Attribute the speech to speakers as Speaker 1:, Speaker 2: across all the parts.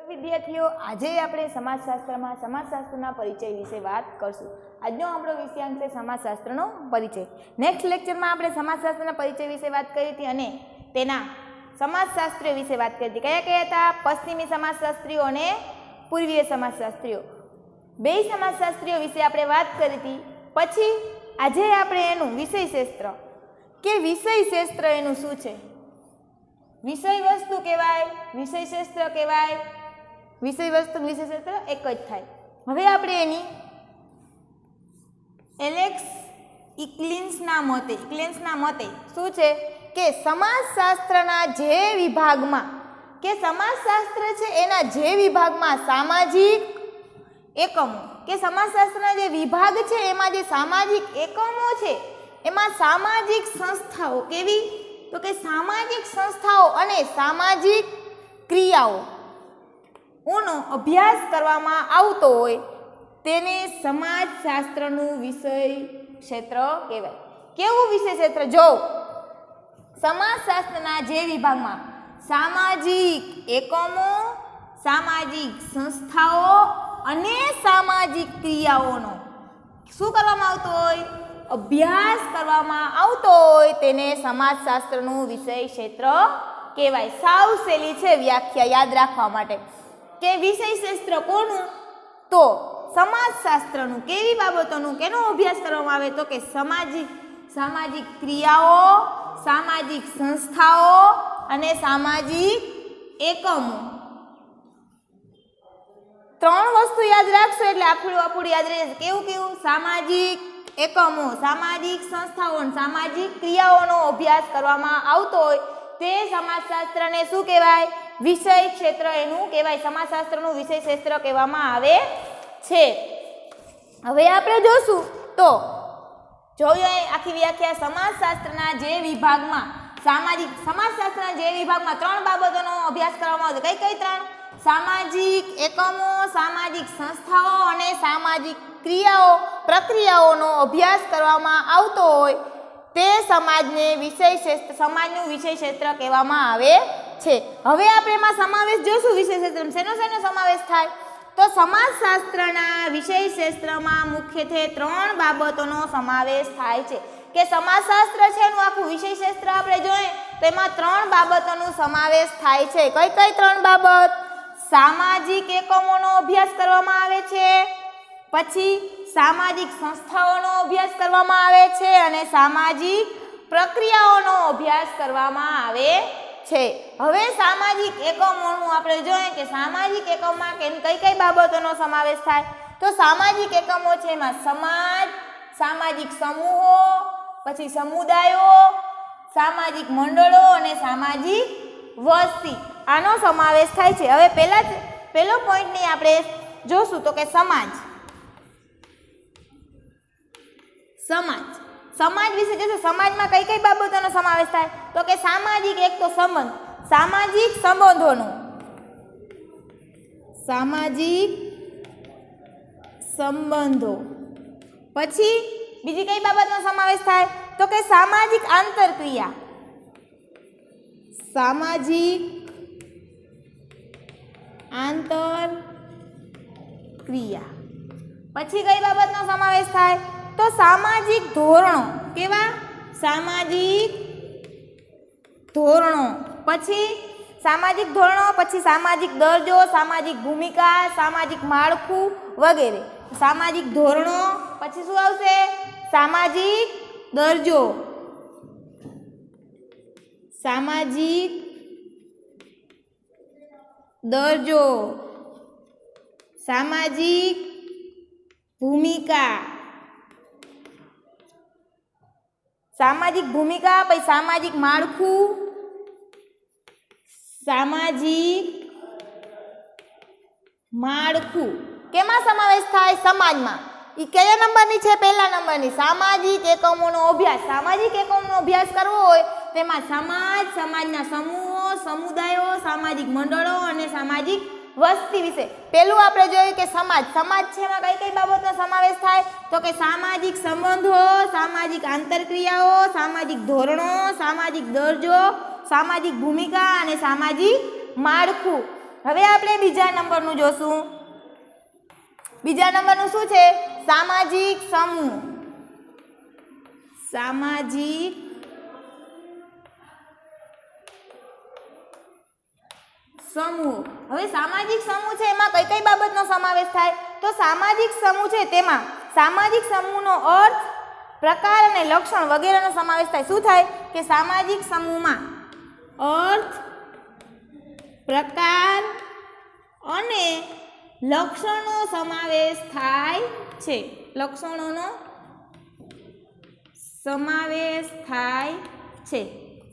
Speaker 1: વિદ્યાર્થીઓ, આજે આપણે સમાજશાસ્ત્રમાં સમાજશાસ્ત્રના પરિચય વિશે વાત કરશું। આજનો આપણો વિષયાંક છે સમાજશાસ્ત્રનો પરિચય। નેક્સ્ટ લેક્ચરમાં આપણે સમાજશાસ્ત્રના પરિચય વિશે વાત કરી હતી અને તેના સમાજશાસ્ત્રીઓ વિશે વાત કરી હતી। કયા કયા હતા? પશ્ચિમી સમાજશાસ્ત્રીઓ અને પૂર્વીય સમાજશાસ્ત્રીઓ। બે સમાજશાસ્ત્રીઓ વિશે આપણે વાત કરી હતી। પછી આજે આપણે એનું વિષય ક્ષેત્ર કે વિષય ક્ષેત્ર એનું શું છે, વિષય વસ્તુ કહેવાય, વિષય ક્ષેત્ર કહેવાય। વિષય વસ્તુ વિષય ક્ષેત્ર એક જ થાય। હવે આપણે એની એલેક્સ ઇક્લિન્સના મતે શું છે કે સમાજશાસ્ત્રના જે વિભાગમાં કે સમાજશાસ્ત્ર છે એના જે વિભાગમાં સામાજિક એકમો કે સમાજશાસ્ત્રના જે વિભાગ છે એમાં જે સામાજિક એકમો છે એમાં સામાજિક સંસ્થાઓ કેવી તો કે સામાજિક સંસ્થાઓ અને સામાજિક ક્રિયાઓનો અભ્યાસ કરવામાં આવતો હોય તેને સમાજશાસ્ત્રનું વિષય ક્ષેત્ર કહેવાય। કેવું વિષય ક્ષેત્ર? જો સમાજશાસ્ત્રના જે વિભાગમાં સામાજિક એકમો, સામાજિક સંસ્થાઓ અને સામાજિક ક્રિયાઓનો શું કરવામાં આવતો હોય? અભ્યાસ કરવામાં આવતો હોય તેને સમાજશાસ્ત્રનું વિષય ક્ષેત્ર કહેવાય। સાવ સહેલી છે વ્યાખ્યા યાદ રાખવા માટે કે વિષય ક્ષેત્ર કોનું? તો સમાજશાસ્ત્રનું। કેવી બાબતોનું કેનો અભ્યાસ કરવામાં આવે? તો કે સામાજિક ક્રિયાઓ, સામાજિક સંસ્થાઓ અને સામાજિક એકમો। ત્રણ વસ્તુ યાદ રાખશો એટલે આપણું યાદ રહેશે। કેવું? સામાજિક એકમો, સામાજિક સંસ્થાઓ અને સામાજિક ક્રિયાઓનો અભ્યાસ કરવામાં આવતો હોય તે સમાજશાસ્ત્રને શું કહેવાય? વિષય ક્ષેત્ર એનું કહેવાય। સમાજશાસ્ત્રનું વિષય ક્ષેત્ર કહેવામાં આવે છે। હવે આપણે જોશું તો જોઈએ આખી વ્યાખ્યા। સમાજશાસ્ત્રના જે વિભાગમાં સમાજશાસ્ત્રના જે વિભાગમાં ત્રણ બાબતોનો અભ્યાસ કરવામાં આવતો। કઈ ત્રણ? સામાજિક એકમો, સામાજિક સંસ્થાઓ અને સામાજિક પ્રક્રિયાઓનો અભ્યાસ કરવામાં આવતો હોય તે સમાજનું વિષય ક્ષેત્ર કહેવામાં આવે છે। હવે આપણે એમાં સમાવેશ જોશું વિષય ક્ષેત્રમાં શેનો સમાવેશ થાય તો સમાજશાસ્ત્રના વિષય ક્ષેત્રમાં મુખ્યત્વે ત્રણ બાબતોનો સમાવેશ થાય છે કે સમાજશાસ્ત્ર છે એનું આખું વિષય ક્ષેત્ર આપણે જોઈએ તો એમાં ત્રણ બાબતોનો સમાવેશ થાય છે। કઈ ત્રણ બાબત? સામાજિક એકમોનો અભ્યાસ કરવામાં આવે છે, પછી સામાજિક સંસ્થાઓનો અભ્યાસ કરવામાં આવે છે અને સામાજિક પ્રક્રિયાઓનો અભ્યાસ કરવામાં આવે છે। હવે સામાજિક એકમોનું આપણે જોઈએ કે સામાજિક એકમમાં કઈ બાબતોનો સમાવેશ થાય તો સામાજિક એકમો છે એમાં સમાજ, સામાજિક સમૂહો, પછી સમુદાયો, સામાજિક મંડળો અને સામાજિક વસ્તી આનો સમાવેશ થાય છે। હવે પહેલો પોઈન્ટની આપણે જોશું તો કે સમાજ વિશે જોશું। સમાજમાં કઈ બાબતોનો સમાવેશ થાય તો કે સામાજિક એક તો સામાજિક સંબંધો, પછી બીજી કઈ બાબતનો સમાવેશ થાય તો કે સામાજિક આંતરક્રિયા, પછી કઈ બાબતનો સમાવેશ થાય તો સામાજિક ધોરણો। કેવા? સામાજિક ધોરણો, પછી સામાજિક ધોરણો, પછી સામાજિક દરજ્જો, સામાજિક ભૂમિકા, સામાજિક માળખું વગેરે। સામાજિક ધોરણો, પછી શું આવશે? સામાજિક દરજ્જો, સામાજિક ભૂમિકા, પછી સામાજિક માળખું, કેમાં સમાવેશ થાય? સમાજમાં। એ કયા નંબરની છે? પહેલા નંબરની। સામાજિક એકમોનો અભ્યાસ કરવો હોય તેમાં સમાજના સમૂહો, સમુદાયો, સામાજિક મંડળો અને સામાજિક વસ્તી વિશે પહેલું આપણે જોયું કે સમાજ છે એમાં કઈ બાબતનો સમાવેશ થાય તો કે સામાજિક સંબંધો, સામાજિક આંતરક્રિયાઓ, સામાજિક ધોરણો, સામાજિક દરજ્જો, સામાજિક ભૂમિકા અને સામાજિક માળખું। હવે આપણે બીજા નંબરનું જોશું. બીજા નંબરનું શું છે? સામાજિક સમૂહ. સામાજિક સમૂહ. હવે સામાજિક સમૂહ છે એમાં કઈ કઈ બાબતનો સમાવેશ થાય? તો સામાજિક સમૂહ છે તેમાં સામાજિક સમૂહનો અર્થ, પ્રકાર અને લક્ષણ વગેરેનો સમાવેશ થાય. શું થાય? કે સામાજિક સમૂહમાં અર્થ, પ્રકાર અને લક્ષણનો સમાવેશ થાય છે. લક્ષણોનો સમાવેશ થાય છે.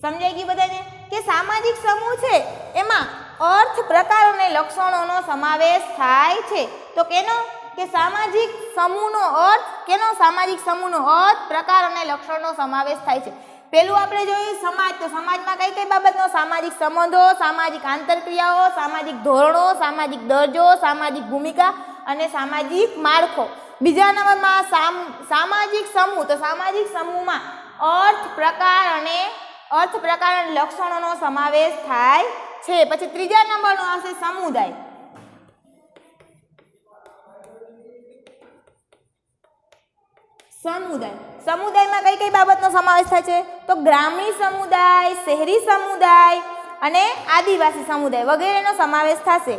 Speaker 1: સમજાઈ ગયું બધાને? કે સામાજિક સમૂહ છે એમાં અર્થ, પ્રકાર અને લક્ષણોનો સમાવેશ થાય છે. તો કેનો? કે સામાજિક સમૂહનો અર્થ, કેનો? સામાજિક સમૂહનો અર્થ, પ્રકાર અને લક્ષણનો સમાવેશ થાય છે. પેલું આપણે જોયું સમાજ. તો સમાજમાં કઈ કઈ બાબતનો? સામાજિક સંબંધો, સામાજિક આંતરક્રિયાઓ, સામાજિક ધોરણો, સામાજિક દરજ્જો, સામાજિક ભૂમિકા અને સામાજિક માળખો. બીજા નંબરમાં સામાજિક સમૂહ. તો સામાજિક સમૂહમાં અર્થ, પ્રકાર અને લક્ષણોનો સમાવેશ થાય છે. પછી ત્રીજા નંબરનો આવશે સમુદાય. સમુદાયમાં કઈ કઈ બાબતનો સમાવેશ થાય છે? તો ગ્રામીણ સમુદાય, શહેરી સમુદાય અને આદિવાસી સમુદાય વગેરેનો સમાવેશ થશે.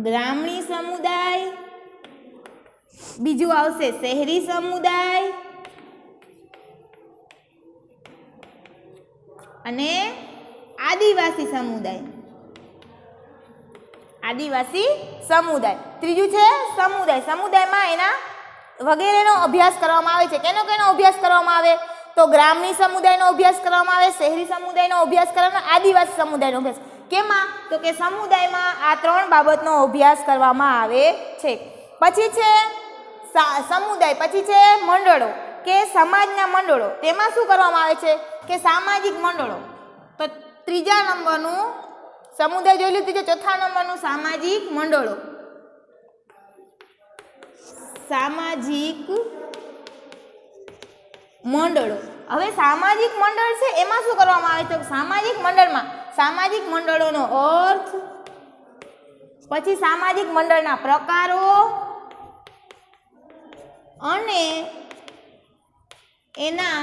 Speaker 1: ગ્રામીણ સમુદાય, બીજું આવશે શહેરી સમુદાય અને આદિવાસી સમુદાય. ત્રીજું છે સમુદાય. સમુદાયમાં એના વગેરેનો અભ્યાસ કરવામાં આવે છે. કેનો અભ્યાસ કરવામાં આવે? તો ગ્રામીણ સમુદાયનો અભ્યાસ કરવામાં આવે, શહેરી સમુદાયનો અભ્યાસ કરવામાં આવે, આદિવાસી સમુદાયનો અભ્યાસ. કેમાં? તો કે સમુદાયમાં આ ત્રણ બાબતનો અભ્યાસ કરવામાં આવે છે. પછી છે સમુદાય, પછી છે મંડળો કે સમાજના મંડળો. તેમાં શું કરવામાં આવે છે? કે સામાજિક મંડળો. તો ત્રીજા નંબરનું સમુદાય જોઈ લીધું છે. ચોથા નંબરનું સામાજિક મંડળો. સામાજિક મંડળો. હવે સામાજિક મંડળ છે એમાં શું કરવામાં આવે છે? સામાજિક મંડળમાં સામાજિક મંડળોનો અર્થ, પછી સામાજિક મંડળના પ્રકારો અને એના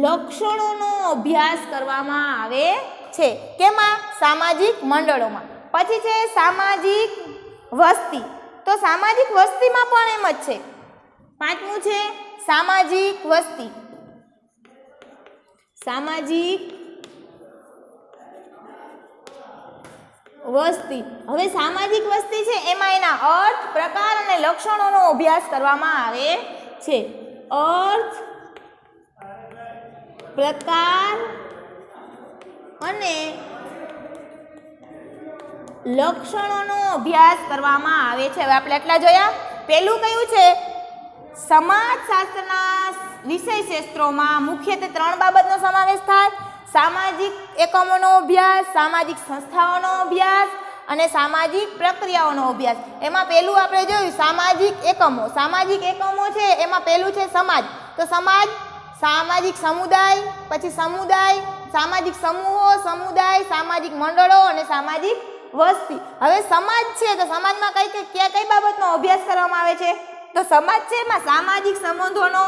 Speaker 1: લક્ષણોનો અભ્યાસ કરવામાં આવે છે. કેમાં? સામાજિક મંડળોમાં. પછી છે સામાજિક વસ્તી. તો સામાજિક વસ્તીમાં પણ એમ જ છે. પાંચમું છે સામાજિક વસ્તી. સામાજિક વસ્તી. હવે સામાજિક વસ્તી છે એમાં એના અર્થ, પ્રકાર અને લક્ષણોનો અભ્યાસ કરવામાં આવે છે. અર્થ, પ્રકાર અને લક્ષણોનો અભ્યાસ કરવામાં આવે છે. હવે આપણે એટલા જોયા. પહેલું કયું છે? સમાજશાસ્ત્રના વિષય ક્ષેત્રોમાં મુખ્યત્વે ત્રણ બાબતનો સમાવેશ થાય: સામાજિક એકમોનો અભ્યાસ, સામાજિક સંસ્થાઓનો અભ્યાસ અને સામાજિક પ્રક્રિયાઓનો અભ્યાસ. એમાં પહેલું આપણે જોયું સામાજિક એકમો. સામાજિક એકમો છે એમાં પહેલું છે સમાજ. તો સમાજ, સામાજિક સમુદાય, પછી સમુદાય, સામાજિક સમૂહો, સમુદાય, સામાજિક મંડળો અને સામાજિક વસ્તી. હવે સમાજ છે તો સમાજમાં કઈ બાબતનો અભ્યાસ કરવામાં આવે છે? તો સમાજ છે એમાં સામાજિક સંબંધોનો,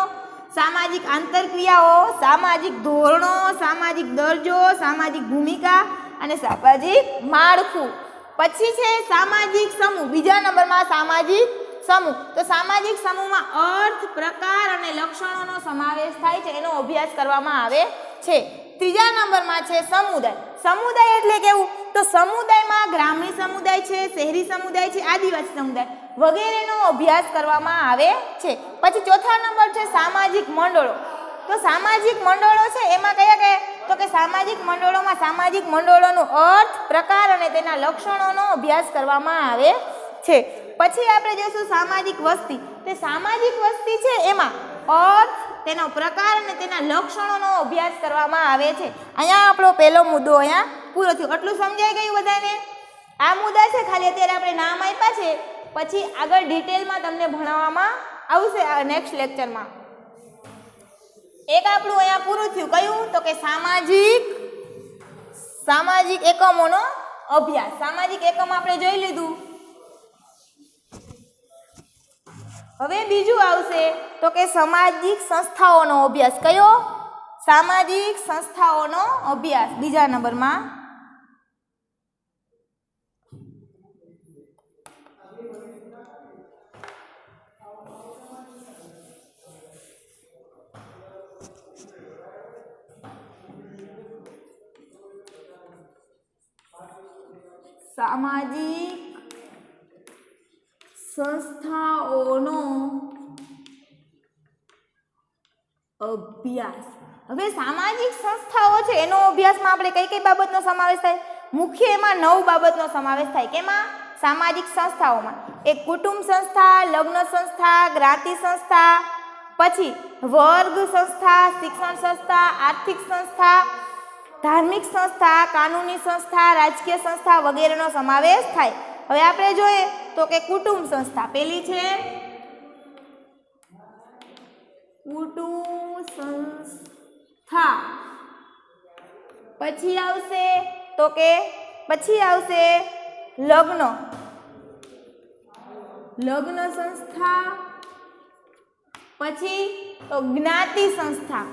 Speaker 1: સામાજિક આંતરક્રિયાઓ, સામાજિક ધોરણો, સામાજિક દરજ્જો, સામાજિક ભૂમિકા અને સામાજિક માળખું. પછી છે સામાજિક સમૂહ. બીજા નંબરમાં સામાજિક સમૂહ. તો સામાજિક સમૂહમાં અર્થ, પ્રકાર અને લક્ષણોનો સમાવેશ થાય છે, એનો અભ્યાસ કરવામાં આવે છે. ત્રીજા નંબરમાં છે સમુદાય. સમુદાય એટલે કેવું? તો સમુદાયમાં ગ્રામીણ સમુદાય છે, શહેરી સમુદાય છે, આદિવાસી સમુદાય વગેરેનો અભ્યાસ કરવામાં આવે છે. પછી ચોથા નંબર છે સામાજિક મંડળો. તો સામાજિક મંડળો છે એમાં કયા? તો કે સામાજિક મંડળોમાં સામાજિક મંડળોનો અર્થ, પ્રકાર અને તેના લક્ષણોનો અભ્યાસ કરવામાં આવે છે. પછી આપણે જોઈશું સામાજિક વસ્તી. તે સામાજિક વસ્તી છે એમાં અર્થ, તેનો પ્રકાર અને તેના લક્ષણોનો અભ્યાસ કરવામાં આવે છે. અહીંયા આપણો પહેલો મુદ્દો અહીંયા પૂરો થયો. આટલું સમજાઈ ગયું બધાને? આ મુદ્દા છે ખાલી અત્યારે આપણે નામ આપ્યા છે, પછી આગળ ડિટેલમાં તમને ભણાવવામાં આવશે આ નેક્સ્ટ લેક્ચરમાં. એક આપણું અહીંયા પૂરું થયું. કયું? તો કે સામાજિક એકમોનો અભ્યાસ. સામાજિક એકમ આપણે જોઈ લીધું. હવે બીજું આવશે તો કે સામાજિક સંસ્થાઓનો અભ્યાસ. કયો? સામાજિક સંસ્થાઓનો અભ્યાસ બીજા નંબરમાં. સામાજિક સંસ્થાઓનો અભ્યાસ. હવે સામાજિક સંસ્થાઓ છે એનો અભ્યાસમાં આપણે કઈ કઈ બાબતનો સમાવેશ થાય? મુખ્ય એમાં 9 બાબતનો સમાવેશ થાય. કેમાં? સામાજિક સંસ્થાઓમાં. એક કુટુંબ સંસ્થા, લગ્ન સંસ્થા, જ્ઞાતિ સંસ્થા, પછી વર્ગ સંસ્થા, શિક્ષણ સંસ્થા, આર્થિક સંસ્થા, ધાર્મિક સંસ્થા, કાનૂની સંસ્થા, રાજકીય સંસ્થા વગેરેનો સમાવેશ થાય. હવે આપણે જોઈએ તો કે કુટુંબ સંસ્થા. પહેલી છે કુટુંબ સંસ્થા. પછી આવશે લગ્ન સંસ્થા. પછી તો જ્ઞાતિ સંસ્થા.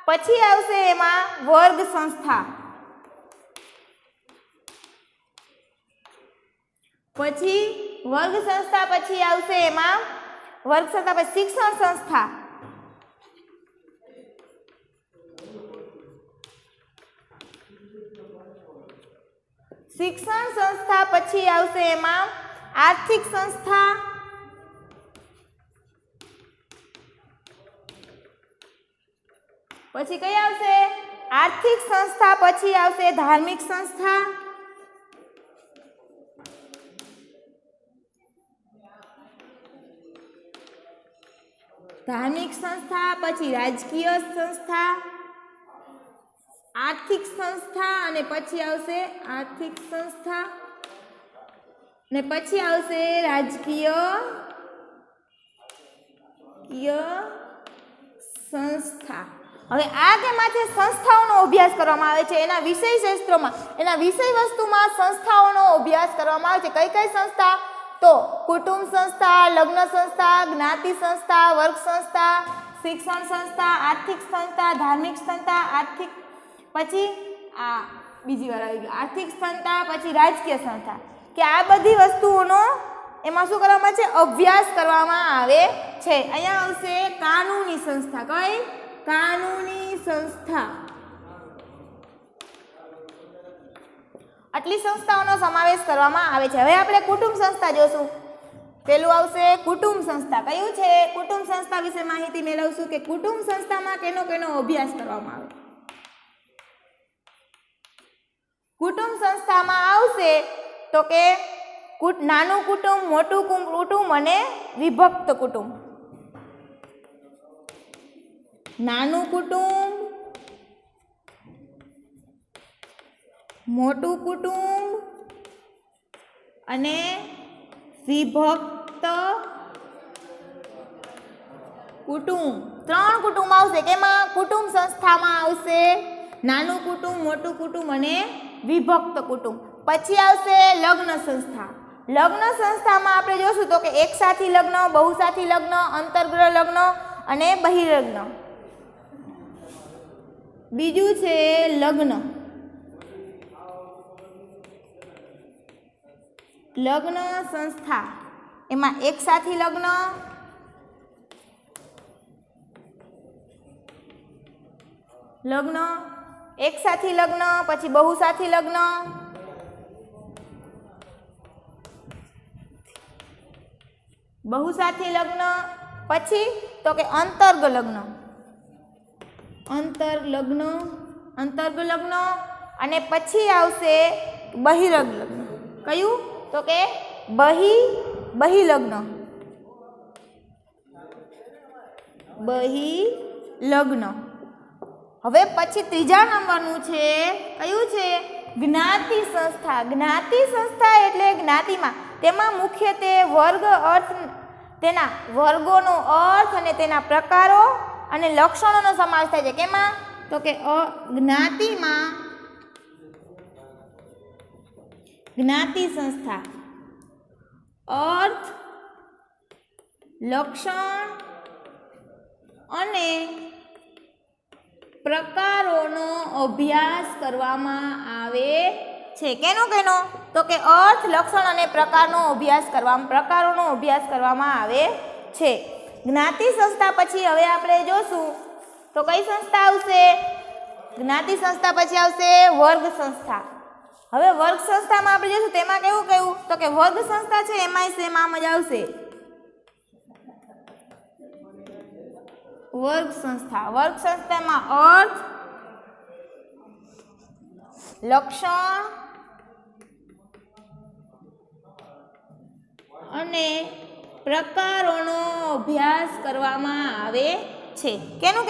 Speaker 1: પછી આવશે એમાં વર્ગ સંસ્થા. પછી આવશે એમાં વર્ગ સંસ્થા. પછી શિક્ષણ સંસ્થા. પછી આવશે એમાં આર્થિક સંસ્થા. પછી કઈ આવશે? આર્થિક સંસ્થા. પછી આવશે ધાર્મિક સંસ્થા. પછી રાજકીય સંસ્થા, આર્થિક સંસ્થા, અને પછી આવશે રાજકીય સંસ્થા. હવે આ તેમાં છે સંસ્થાઓનો અભ્યાસ કરવામાં આવે છે. એના વિષય શાસ્ત્રોમાં, એના વિષય વસ્તુમાં સંસ્થાઓનો અભ્યાસ કરવામાં આવે છે. કઈ કઈ સંસ્થા? તો કુટુંબ સંસ્થા, લગ્ન સંસ્થા, જ્ઞાતિ સંસ્થા, વર્ગ સંસ્થા, શિક્ષણ સંસ્થા, આર્થિક સંસ્થા, ધાર્મિક સંસ્થા, પછી આ બીજી વાર આવી ગયું આર્થિક સંસ્થા, પછી રાજકીય સંસ્થા. કે આ બધી વસ્તુઓનો એમાં શું કરવામાં છે? અભ્યાસ કરવામાં આવે છે. અહીંયા આવશે કાનૂની સંસ્થા. કઈ? કાનૂની સંસ્થા. આટલી સંસ્થાઓનો સમાવેશ કરવામાં આવે છે. હવે આપણે કુટુંબ સંસ્થા જોશું. પેલું આવશે કુટુંબ સંસ્થા. કયું છે? કુટુંબ સંસ્થા વિશે માહિતી મેળવશું કે કુટુંબ સંસ્થામાં કેનો અભ્યાસ કરવામાં આવે. કુટુંબ સંસ્થામાં આવશે તો કે નાનું કુટુંબ, મોટું કુટુંબ અને વિભક્ત કુટુંબ. નાનું કુટુંબ, મોટું કુટુંબ અને વિભક્ત કુટુંબ. 3 કુટુંબ આવશે. કેમાં? કુટુંબ સંસ્થામાં આવશે નાનું કુટુંબ, મોટું કુટુંબ અને વિભક્ત કુટુંબ. પછી આવશે લગ્ન સંસ્થા. લગ્ન સંસ્થામાં આપણે જોશું તો કે એકસાથી લગ્ન, બહુસાથી લગ્ન, અંતર્ગ્રહ લગ્ન અને બહિર્લગ્ન. બીજું છે લગ્ન સંસ્થા. એમાં એકસાથી લગ્ન, એકસાથી લગ્ન, પછી બહુસાથી લગ્ન, પછી તો કે અંતર્ગલગ્ન અને પછી આવશે બહિર્લગ્ન. કયું? તો કે બહિર્લગ્ન. હવે પછી ત્રીજા નંબરનું છે કયું છે? જ્ઞાતિ સંસ્થા. જ્ઞાતિ સંસ્થા એટલે જ્ઞાતિમાં તેમાં મુખ્યત્વે વર્ગ અર્થ, તેના વર્ગોનો અર્થ અને તેના પ્રકારો અને લક્ષણોનો સમાવેશ થાય છે. કેમાં? તો કે જ્ઞાતિમાં જ્ઞાતિ સંસ્થા, અર્થ, લક્ષણ અને પ્રકારોનો અભ્યાસ કરવામાં આવે છે. કેનો? તો કે અર્થ, લક્ષણ અને પ્રકારોનો અભ્યાસ કરવામાં આવે છે. જ્ઞાતિ સંસ્થા પછી હવે આપણે જોશું તો કઈ સંસ્થા આવશે? જ્ઞાતિ સંસ્થા પછી આવશે વર્ગ સંસ્થા. હવે વર્ગ સંસ્થામાં આપણે જોશું તેમાં કેવું તો કે વર્ગ સંસ્થા છે એમાં સેમ આમ જ આવશે. વર્ગ સંસ્થામાં અર્થ, લક્ષણ અને પ્રકારોનો અભ્યાસ કરવામાં આવે છે. કેનું?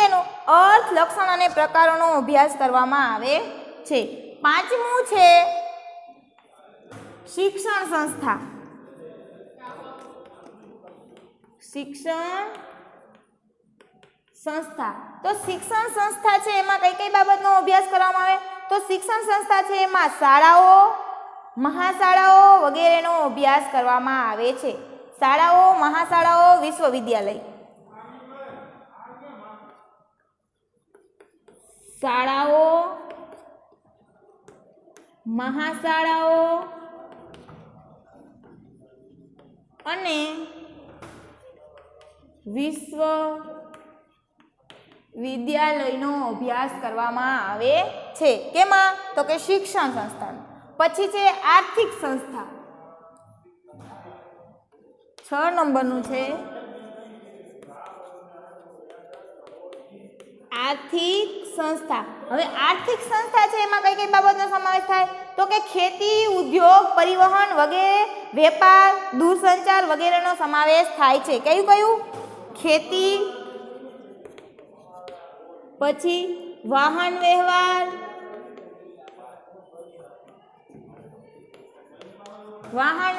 Speaker 1: અર્થ, લક્ષણ અને પ્રકારોનો અભ્યાસ કરવામાં આવે છે. પાંચમું છે શિક્ષણ સંસ્થા. તો શિક્ષણ સંસ્થા છે એમાં કઈ બાબતનો અભ્યાસ કરવામાં આવે? તો શિક્ષણ સંસ્થા છે એમાં શાળાઓ, મહાશાળાઓ વગેરેનો અભ્યાસ કરવામાં આવે છે. શાળાઓ, મહાશાળાઓ, વિશ્વવિદ્યાલય. શાળાઓ, મહાશાળાઓ અને વિશ્વવિદ્યાલયનો અભ્યાસ કરવામાં આવે છે. કેમાં? તો કે શિક્ષણ સંસ્થાનો. પછી છે આર્થિક સંસ્થા. 6 નંબરનું છે આર્થિક સંસ્થા. હવે આર્થિક સંસ્થા છે એમાં કઈ બાબતનો સમાવેશ થાય? તો કે ખેતી, ઉદ્યોગ, પરિવહન વગેરે, વેપાર, દૂરસંચાર વગેરેનો સમાવેશ થાય છે. કયું? ખેતી, પછી વાહન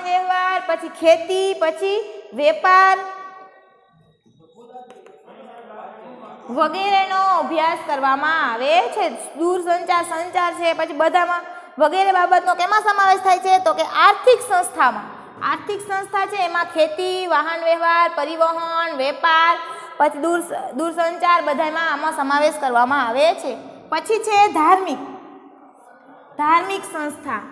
Speaker 1: વ્યવહાર, પછી ખેતી, પછી વેપાર વગેરેનો અભ્યાસ કરવામાં આવે છે. સંચાર છે, પછી બધામાં વગેરે બાબતનો કેમાં સમાવેશ થાય છે? તો કે આર્થિક સંસ્થામાં. આર્થિક સંસ્થા છે એમાં ખેતી, વાહન વ્યવહાર, પરિવહન, વેપાર, પછી દૂરસંચાર બધામાં આમાં સમાવેશ કરવામાં આવે છે. પછી છે ધાર્મિક સંસ્થા.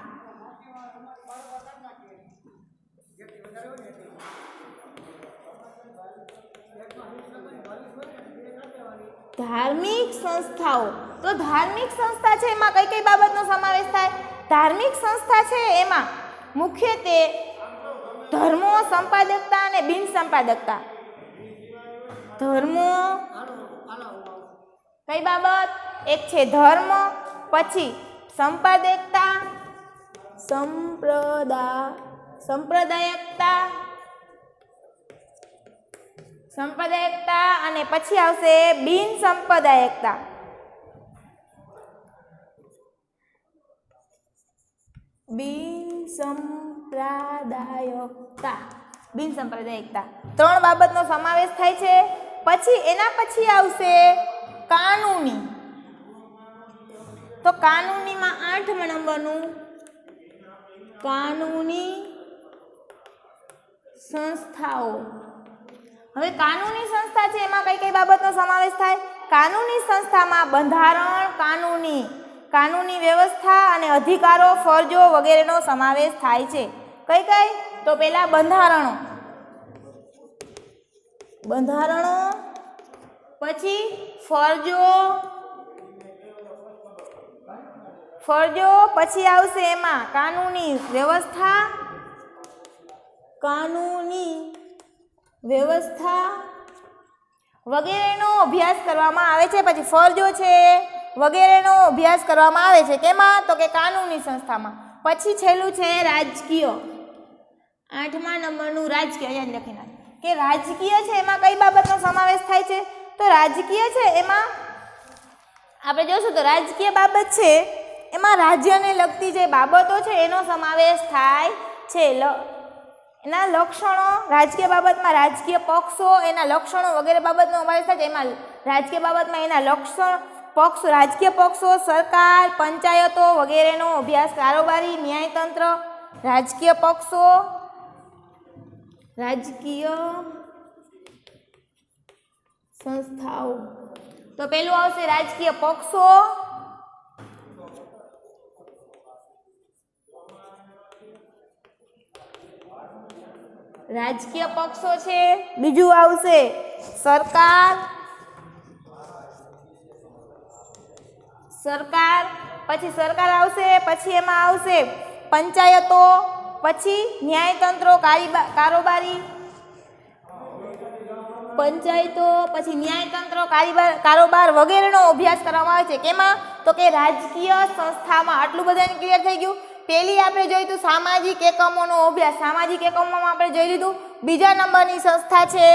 Speaker 1: ધાર્મિક સંસ્થાઓ. તો ધાર્મિક સંસ્થા છે એમાં કઈ બાબતનો સમાવેશ થાય? ધાર્મિક સંસ્થા છે એમાં મુખ્યત્વે ધર્મો, સંપાદકતા અને બિન સંપાદકતા. ધર્મો, કઈ બાબત? એક છે ધર્મ, પછી સંપાદકતા, સંપ્રદાયકતા અને પછી આવશે બિન સંપ્રદાયકતા. બિન સંપ્રદાયકતા 3 બાબતનો સમાવેશ થાય છે. પછી એના પછી આવશે કાનૂની. તો કાનૂનીમાં 8મા નંબરનું કાનૂની સંસ્થાઓ. હવે કાનૂની સંસ્થા છે એમાં કઈ બાબતનો સમાવેશ થાય? કાનૂની સંસ્થામાં બંધારણ, કાનૂની વ્યવસ્થા અને અધિકારો, ફરજો વગેરેનો સમાવેશ થાય છે. કઈ? તો પહેલા બંધારણો, પછી ફરજો, પછી આવશે એમાં કાનૂની વ્યવસ્થા વગેરેનો અભ્યાસ કરવામાં આવે છે. પછી ફરજો છે વગેરેનો અભ્યાસ કરવામાં આવે છે. કેમાં? તો કે કાનૂની સંસ્થામાં. પછી છેલ્લું છે રાજકીય. 8મા નંબરનું રાજકીય. અહીંયા લખી નાખ કે રાજકીય છે એમાં કઈ બાબતનો સમાવેશ થાય છે? તો રાજકીય છે એમાં આપણે જોશું તો રાજકીય બાબત છે એમાં રાજ્યને લગતી જે બાબતો છે એનો સમાવેશ થાય છે. એના લક્ષણો, રાજકીય બાબતમાં રાજકીય પક્ષો, એના લક્ષણો વગેરે બાબતનો સમાવેશ થાય છે. એમાં રાજકીય બાબતમાં એના લક્ષણ પક્ષો, રાજકીય પક્ષો, સરકાર, પંચાયતો વગેરેનો અભ્યાસ, કારોબારી, ન્યાયતંત્ર, રાજકીય પક્ષો, રાજકીય સંસ્થાઓ. તો પેલું આવશે રાજકીય પક્ષો, રાજકીય પક્ષો છે. બીજું આવશે સરકાર, સરકાર, પછી સરકાર આવશે, પછી એમાં આવશે પંચાયતો, પછી ન્યાયતંત્રો, કારોબારી, પંચાયતો, પછી ન્યાયતંત્રો, કારોબાર વગેરેનો અભ્યાસ કરવામાં આવે છે. કેમાં? તો કે રાજકીય સંસ્થામાં. આટલું બધાને ક્લિયર થઈ ગયું. પહેલી આપણે જોયું હતું સામાજિક એકમોનો અભ્યાસ. સામાજિક એકમોમાં આપણે જોઈ લીધું. બીજા નંબરની સંસ્થા છે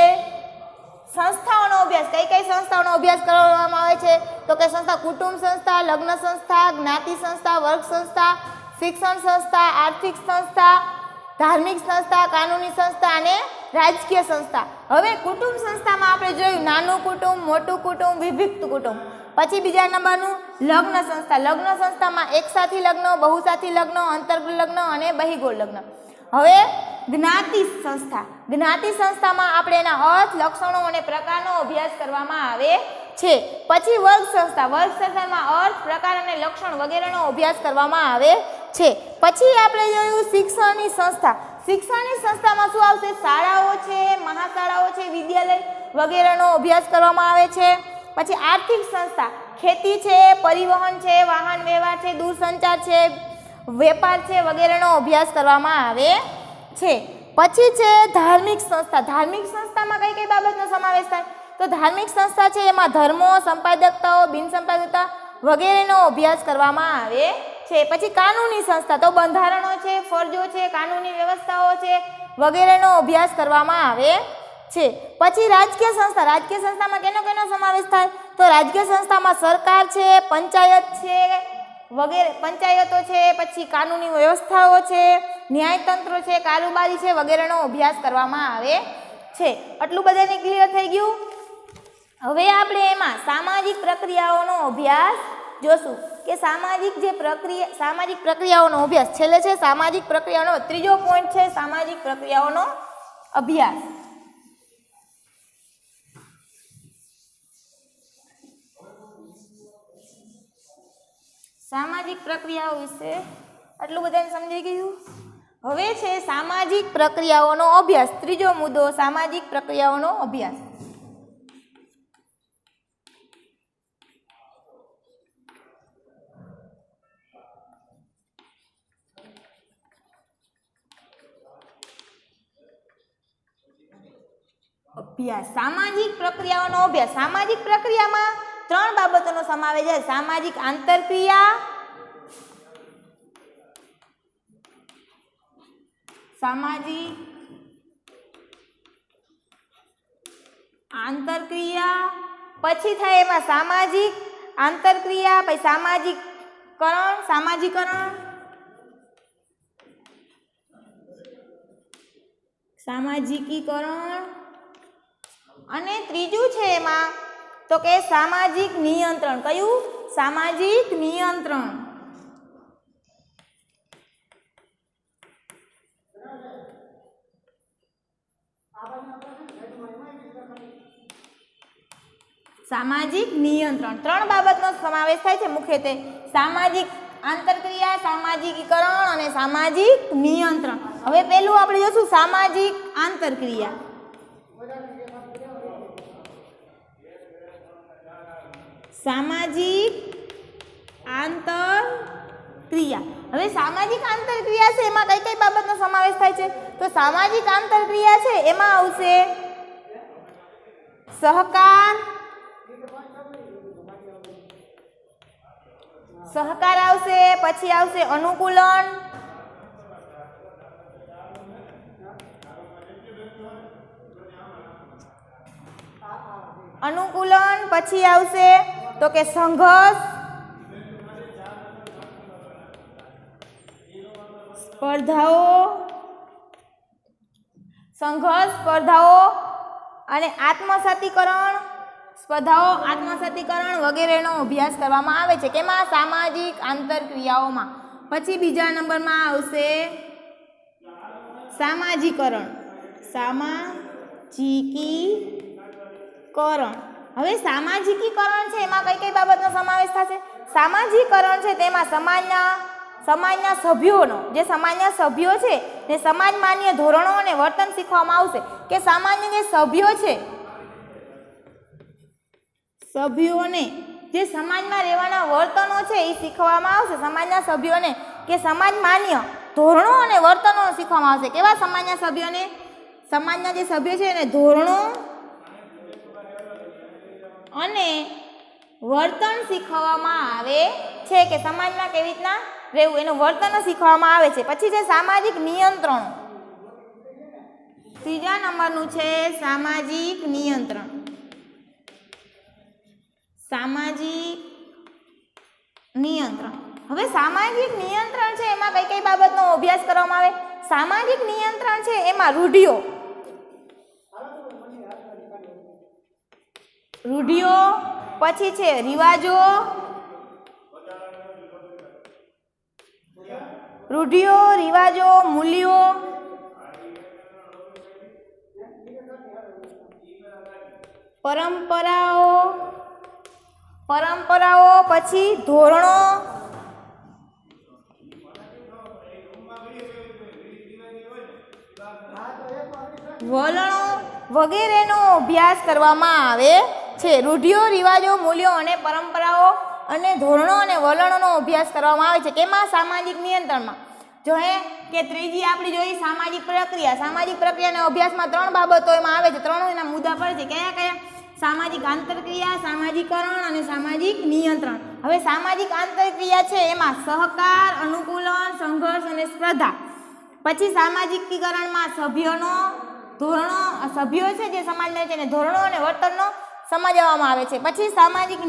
Speaker 1: સંસ્થાઓનો અભ્યાસ. કઈ કઈ સંસ્થાઓનો અભ્યાસ કરવામાં આવે છે? તો કે સંસ્થા કુટુંબ સંસ્થા, લગ્ન સંસ્થા, જ્ઞાતિ સંસ્થા, વર્ગ સંસ્થા, શિક્ષણ સંસ્થા, આર્થિક સંસ્થા, ધાર્મિક સંસ્થા, કાનૂની સંસ્થા અને રાજકીય સંસ્થા. હવે કુટુંબ સંસ્થામાં આપણે જોયું નાનું કુટુંબ, મોટું કુટુંબ, વિભક્ત કુટુંબ. પછી બીજા નંબરનું લગ્ન સંસ્થા. લગ્ન સંસ્થામાં એકસાથી લગ્ન, બહુસાથી લગ્ન, અંતર્ગૃહ લગ્ન અને બહિર્ગોળ લગ્ન. હવે જ્ઞાતિ સંસ્થા. જ્ઞાતિ સંસ્થામાં આપણે એના અર્થ, લક્ષણો અને પ્રકારનો અભ્યાસ કરવામાં આવે છે. પછી વર્ગ સંસ્થા. વર્ગ સંસ્થામાં અર્થ, પ્રકાર અને લક્ષણ વગેરેનો અભ્યાસ કરવામાં આવે છે. પછી આપણે જોયું શિક્ષણની સંસ્થા. શિક્ષણની સંસ્થામાં શું આવશે? શાળાઓ છે, મહાશાળાઓ છે, વિદ્યાલય વગેરેનો અભ્યાસ કરવામાં આવે છે. પછી આર્થિક સંસ્થા. ખેતી છે, પરિવહન છે, વાહન વ્યવહાર છે, દૂરસંચાર છે, વેપાર છે વગેરેનો અભ્યાસ કરવામાં આવે છે. પછી છે ધાર્મિક સંસ્થા. ધાર્મિક સંસ્થામાં કઈ કઈ બાબતનો સમાવેશ થાય? તો ધાર્મિક સંસ્થા છે એમાં ધર્મો, સંપાદકતાઓ, બિનસંપાદકતા વગેરેનો અભ્યાસ કરવામાં આવે છે. પછી કાનૂની સંસ્થા. તો બંધારણો છે, ફરજો છે, કાનૂની વ્યવસ્થાઓ છે વગેરેનો અભ્યાસ કરવામાં આવે છે. પછી રાજકીય સંસ્થા. રાજકીય સંસ્થામાં કેનો સમાવેશ થાય? તો રાજકીય સંસ્થામાં સરકાર છે, પંચાયત છે વગેરે, પંચાયતો છે, પછી કાનૂની વ્યવસ્થાઓ છે, ન્યાયતંત્ર છે, કારોબારી છે વગેરેનો અભ્યાસ કરવામાં આવે છે. આટલું બધાને ક્લિયર થઈ ગયું. હવે આપણે એમાં સામાજિક પ્રક્રિયાઓનો અભ્યાસ જોશું કે સામાજિક પ્રક્રિયાઓનો અભ્યાસ. છેલ્લે છે સામાજિક પ્રક્રિયાઓનો ત્રીજો પોઈન્ટ છે સામાજિક પ્રક્રિયાઓનો અભ્યાસ. સામાજિક પ્રક્રિયાઓ વિશે આટલું બધાને સમજાઈ ગયું. હવે છે સામાજિક પ્રક્રિયાઓનો અભ્યાસ. ત્રીજો મુદ્દો સામાજિક પ્રક્રિયાઓનો અભ્યાસ. સામાજિક પ્રક્રિયાઓનો અભ્યાસ. સામાજિક પ્રક્રિયામાં ત્રણ બાબતોનો સમાવેશ છે. સામાજિક આંતરક્રિયા, સામાજિક આંતરક્રિયા, પછી થાય એમાં સામાજિક આંતરક્રિયા, પછી સામાજિકરણ, સામાજિકીકરણ અને ત્રીજું છે એમાં તો કે સામાજિક નિયંત્રણ. કયું? સામાજિક નિયંત્રણ. સામાજિક નિયંત્રણ ત્રણ બાબતનો સમાવેશ થાય છે મુખ્યત્વે. સામાજિક આંતરક્રિયા, સામાજિકીકરણ અને સામાજિક નિયંત્રણ. હવે પહેલું આપણે જોશું સામાજિક આંતરક્રિયા. સામાજિક આંતરક્રિયા. હવે સામાજિક આંતરક્રિયા છે એમાં કઈ કઈ બાબતનો સમાવેશ થાય છે? તો સામાજિક આંતરક્રિયા છે એમાં આવશે સહકાર, આવશે, પછી આવશે અનુકૂલન, પછી આવશે તો કે સંઘર્ષ, સ્પર્ધાઓ સંઘર્ષ સ્પર્ધાઓ અને આત્મસાતીકરણ વગેરેનો અભ્યાસ કરવામાં આવે છે. કેમાં? સામાજિક આંતરક્રિયાઓમાં. પછી બીજા નંબરમાં આવશે સામાજિકરણ. હવે સામાજિકીકરણ છે એમાં કઈ કઈ બાબતનો સમાવેશ થશે? સામાજિકરણ છે તેમાં સમાજના સભ્યોનો, જે સમાજના સભ્યો છે તે સમાજ માન્ય ધોરણો અને વર્તન શીખવામાં આવશે. કે સામાન્ય જે સભ્યો છે, સભ્યોને જે સમાજમાં રહેવાના વર્તનો છે એ શીખવામાં આવશે. સમાજના સભ્યોને કે સમાજ માન્ય ધોરણો અને વર્તનો શીખવામાં આવશે. કેવા સમાજના સભ્યોને? સમાજના જે સભ્યો છે એને ધોરણો અને વર્તન શીખવવામાં આવે છે. કે સમાજમાં કેવી રીતના રહેવું એનું વર્તન શીખવવામાં આવે છે. પછી છે સામાજિક નિયંત્રણો. ત્રીજા નંબરનું છે સામાજિક નિયંત્રણ. હવે સામાજિક નિયંત્રણ છે એમાં કઈ કઈ બાબતનો અભ્યાસ કરવામાં આવે? સામાજિક નિયંત્રણ છે એમાં રૂઢિઓ, પછી છે રિવાજો, મૂલ્યો, પરંપરાઓ, પછી ધોરણો, વલણો વગેરેનો અભ્યાસ કરવામાં આવે છે. રૂઢિઓ, રિવાજો, મૂલ્યો અને પરંપરાઓ અને ધોરણો અને વલણોનો અભ્યાસ કરવામાં આવે છે. કેમાં? સામાજિક નિયંત્રણમાં. જોઈએ કે ત્રીજી આપણી જોઈ સામાજિક પ્રક્રિયા. સામાજિક પ્રક્રિયાના અભ્યાસમાં 3 બાબતો એમાં આવે છે. 3 એના મુદ્દા પડે છે. કયા કયા? સામાજિક આંતરક્રિયા, સામાજિકરણ અને સામાજિક નિયંત્રણ. હવે સામાજિક આંતરક્રિયા છે એમાં સહકાર, અનુકૂલન, સંઘર્ષ અને સ્પર્ધા. પછી સામાજિકીકરણમાં સભ્યો છે જે સમાજમાં છે એને ધોરણો અને વર્તનનો સમજાવવામાં આવે છે. પછી સામાજિક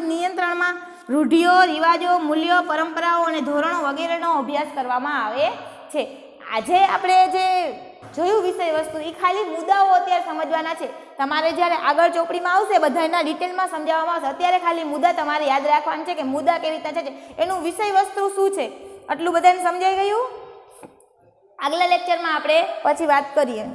Speaker 1: નિયંત્રણમાં રૂઢિઓ, રિવાજો, મૂલ્યો, પરંપરાઓ અને ધોરણો વગેરેનો અભ્યાસ કરવામાં આવે છે. આજે આપણે જે જોયું વિષય વસ્તુ એ ખાલી મુદ્દાઓ અત્યારે સમજવાના છે. તમારે જ્યારે આગળ ચોપડીમાં આવશે બધાના ડિટેલમાં સમજાવવામાં આવશે. અત્યારે ખાલી મુદ્દા તમારે યાદ રાખવાના છે કે મુદ્દા કેવી રીતના છે, એનું વિષય વસ્તુ શું છે, આટલું બધાને સમજાઈ ગયું? આગલા લેક્ચરમાં આપણે પછી વાત કરીએ.